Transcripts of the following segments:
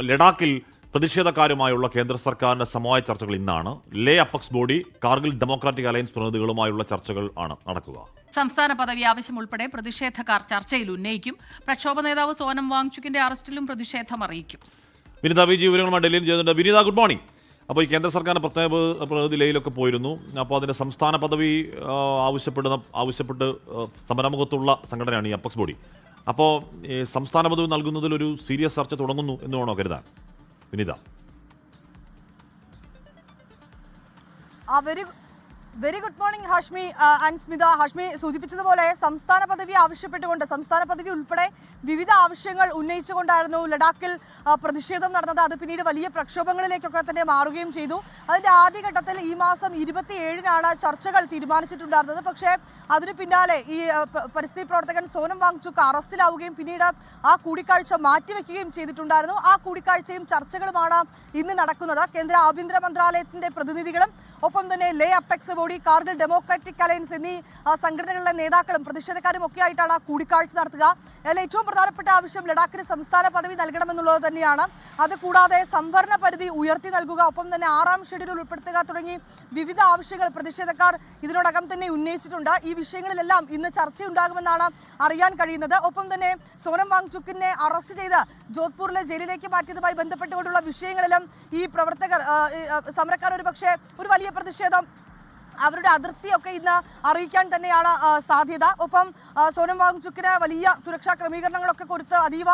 ലഡാക്കിൽ പ്രതിഷേധക്കാരുമായുള്ള കേന്ദ്ര സർക്കാരിന്റെ സമവായ ചർച്ചകൾ ഇന്നാണ്. Leh apex body, Kargil democratic alliance പ്രതിനിധികളുമായുള്ള ചർച്ചകൾ ആണ് നടക്കുക. സംസ്ഥാന പദവി ആവശ്യം ഉൾപ്പെടെ പ്രതിഷേധക്കാർ ചർച്ചയിൽ ഉന്നയിക്കും. പ്രക്ഷോഭ നേതാവ് സോനം വാങ്ചുക്കിന്റെ അറസ്റ്റിലും പ്രതിഷേധം അറിയിക്കും. വിനിത വിജി വിവരങ്ങളുമായി ഡൽഹിയിൽ ചെയ്യുന്നുണ്ട്. Vinitha, good morning. അപ്പോൾ ഈ കേന്ദ്ര സർക്കാരിന്റെ പ്രത്യേക പ്രതിനിധി ലേയിലൊക്കെ പോയിരുന്നു. അപ്പോൾ അതിന്റെ സംസ്ഥാന പദവി ആവശ്യപ്പെട്ട് സമരമുഖത്തുള്ള സംഘടനയാണ് ഈ അപ്പക്സ് ബോഡി. അപ്പോൾ സംസ്ഥാന പദവി നൽകുന്നതിൽ ഒരു സീരിയസ് ചർച്ച തുടങ്ങുന്നു എന്ന് വേണോ കരുതാൻ? Vinitha, very good morning Hashmi and Smitha. Hashmi സൂചിപ്പിച്ചതുപോലെ സംസ്ഥാന പദവി ആവശ്യപ്പെട്ടുകൊണ്ട്, സംസ്ഥാന പദവി ഉൾപ്പെടെ വിവിധ ആവശ്യങ്ങൾ ഉന്നയിച്ചുകൊണ്ടായിരുന്നു ലഡാക്കിൽ പ്രതിഷേധം നടന്നത്. അത് പിന്നീട് വലിയ പ്രക്ഷോഭങ്ങളിലേക്കൊക്കെ തന്നെ മാറുകയും ചെയ്തു. അതിന്റെ ആദ്യഘട്ടത്തിൽ ഈ മാസം 27-നാണ് ചർച്ചകൾ തീരുമാനിച്ചിട്ടുണ്ടായിരുന്നത്. പക്ഷേ അതിനു പിന്നാലെ ഈ പരിസ്ഥിതി പ്രവർത്തകൻ സോനം വാങ്ചുക്ക് അറസ്റ്റിലാവുകയും പിന്നീട് ആ കൂടിക്കാഴ്ച മാറ്റിവെക്കുകയും ചെയ്തിട്ടുണ്ടായിരുന്നു. ആ കൂടിക്കാഴ്ചയും ചർച്ചകളുമാണ് ഇന്ന് നടക്കുന്നത്. കേന്ദ്ര ആഭ്യന്തര മന്ത്രാലയത്തിന്റെ പ്രതിനിധികളും ഒപ്പം തന്നെ Leh apex body, Kargil democratic alliance എന്നീ സംഘടനകളിലെ നേതാക്കളും പ്രതിഷേധക്കാരും ഒക്കെ ആയിട്ടാണ് കൂടിക്കാഴ്ച നടത്തുക. അതിൽ ഏറ്റവും പ്രധാനപ്പെട്ട ആവശ്യം ലഡാക്കിന് സംസ്ഥാന പദവി നൽകണമെന്നുള്ളത് തന്നെയാണ്. അതുകൂടാതെ സംവരണ പരിധി ഉയർത്തി നൽകുക, ഒപ്പം തന്നെ 6ാം ഷെഡ്യൂൾ ഉൾപ്പെടുത്തുക തുടങ്ങി വിവിധ ആവശ്യങ്ങൾ പ്രതിഷേധക്കാർ ഇതിനോടകം തന്നെ ഉന്നയിച്ചിട്ടുണ്ട്. ഈ വിഷയങ്ങളിലെല്ലാം ഇന്ന് ചർച്ചയുണ്ടാകുമെന്നാണ് അറിയാൻ കഴിയുന്നത്. ഒപ്പം തന്നെ സോനം വാങ്ചുക്കിനെ അറസ്റ്റ് ചെയ്ത് ജോധ്പൂരിലെ ജയിലിലേക്ക് മാറ്റിയതുമായി ബന്ധപ്പെട്ടുകൊണ്ടുള്ള വിഷയങ്ങളിലും ഈ പ്രവർത്തകർ, സമരക്കാർ ഒരുപക്ഷെ ഒരു വലിയ പ്രതിഷേധം, അവരുടെ അതിർത്തിയൊക്കെ ഇന്ന് അറിയിക്കാൻ തന്നെയാണ് സാധ്യത. ഒപ്പം സോനം വാങ്ചുക്കിന് വലിയ സുരക്ഷാ ക്രമീകരണങ്ങളൊക്കെ കൊടുത്ത് അതീവ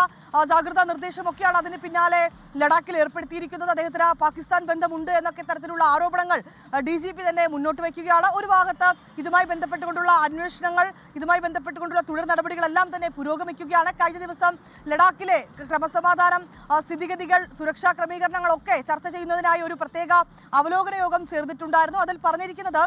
ജാഗ്രതാ നിർദ്ദേശമൊക്കെയാണ് അതിന് പിന്നാലെ ലഡാക്കിൽ ഏർപ്പെടുത്തിയിരിക്കുന്നത്. അദ്ദേഹത്തിന് പാകിസ്ഥാൻ ബന്ധമുണ്ട് എന്നൊക്കെ തരത്തിലുള്ള ആരോപണങ്ങൾ DGP തന്നെ മുന്നോട്ട് വയ്ക്കുകയാണ്. ഒരു ഭാഗത്ത് ഇതുമായി ബന്ധപ്പെട്ടുകൊണ്ടുള്ള അന്വേഷണങ്ങൾ, ഇതുമായി ബന്ധപ്പെട്ടുകൊണ്ടുള്ള തുടർ നടപടികളെല്ലാം തന്നെ പുരോഗമിക്കുകയാണ്. കഴിഞ്ഞ ദിവസം ലഡാക്കിലെ ക്രമസമാധാനം, സ്ഥിതിഗതികൾ, സുരക്ഷാ ക്രമീകരണങ്ങളൊക്കെ ചർച്ച ചെയ്യുന്നതിനായി ഒരു പ്രത്യേക അവലോകന യോഗം ചേർന്നിട്ടുണ്ടായിരുന്നു. അതിൽ പറഞ്ഞിരിക്കുന്നത്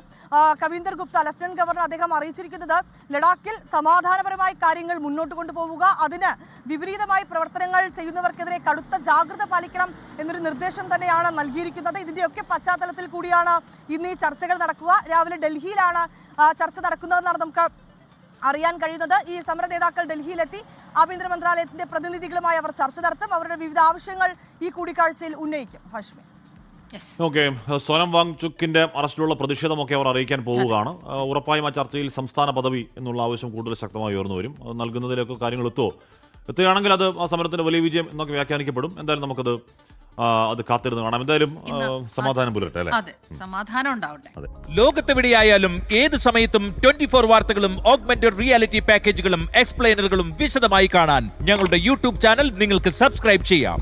കവീന്ദർ ഗുപ്ത, ലഫ്റ്റനന്റ് ഗവർണർ, അദ്ദേഹം അറിയിച്ചിരിക്കുന്നത് ലഡാക്കിൽ സമാധാനപരമായി കാര്യങ്ങൾ മുന്നോട്ട് കൊണ്ടുപോവുക, അതിന് വിപരീതമായി പ്രവർത്തനങ്ങൾ ചെയ്യുന്നവർക്കെതിരെ കടുത്ത ജാഗ്രത പാലിക്കണം എന്നൊരു നിർദ്ദേശം തന്നെയാണ് നൽകിയിരിക്കുന്നത്. ഇതിന്റെയൊക്കെ പശ്ചാത്തലത്തിൽ കൂടിയാണ് ഇന്ന് ഈ ചർച്ചകൾ നടക്കുക. രാവിലെ ഡൽഹിയിലാണ് ചർച്ച നടക്കുന്നതെന്നാണ് നമുക്ക് അറിയാൻ കഴിയുന്നത്. ഈ സമര നേതാക്കൾ ഡൽഹിയിലെത്തി ആഭ്യന്തര മന്ത്രാലയത്തിന്റെ പ്രതിനിധികളുമായി അവർ ചർച്ച നടത്തും. അവരുടെ വിവിധ ആവശ്യങ്ങൾ ഈ കൂടിക്കാഴ്ചയിൽ ഉന്നയിക്കും. ഹാഷ്മി, ഓക്കെ. സോനം വാങ്ചുക്കിന്റെ അറസ്റ്റിലുള്ള പ്രതിഷേധമൊക്കെ അവർ അറിയിക്കാൻ പോവുകയാണ്. ഉറപ്പായും ആ ചർച്ചയിൽ സംസ്ഥാന പദവി എന്നുള്ള ആവശ്യം കൂടുതൽ ശക്തമായി ഉയർന്നു വരും. നൽകുന്നതിലൊക്കെ കാര്യങ്ങൾ എത്തുകയാണെങ്കിൽ അത് ആ സമരത്തിന്റെ വലിയ വിജയം എന്നൊക്കെ വ്യാഖ്യാനിക്കപ്പെടും. എന്തായാലും നമുക്കത് കാത്തിരുന്ന് കാണാം. എന്തായാലും സമാധാനം പുലരട്ടെ, അല്ലേ? സമാധാനം ഉണ്ടാവട്ടെ. ലോകത്തെവിടെയായാലും ഏത് സമയത്തും 24 വാർത്തകളും ഓഗ്മെന്റഡ് റിയാലിറ്റി പാക്കേജുകളും എക്സ്പ്ലെയിനറുകളും വിശദമായി കാണാൻ ഞങ്ങളുടെ YouTube ചാനൽ നിങ്ങൾക്ക് സബ്സ്ക്രൈബ് ചെയ്യാം.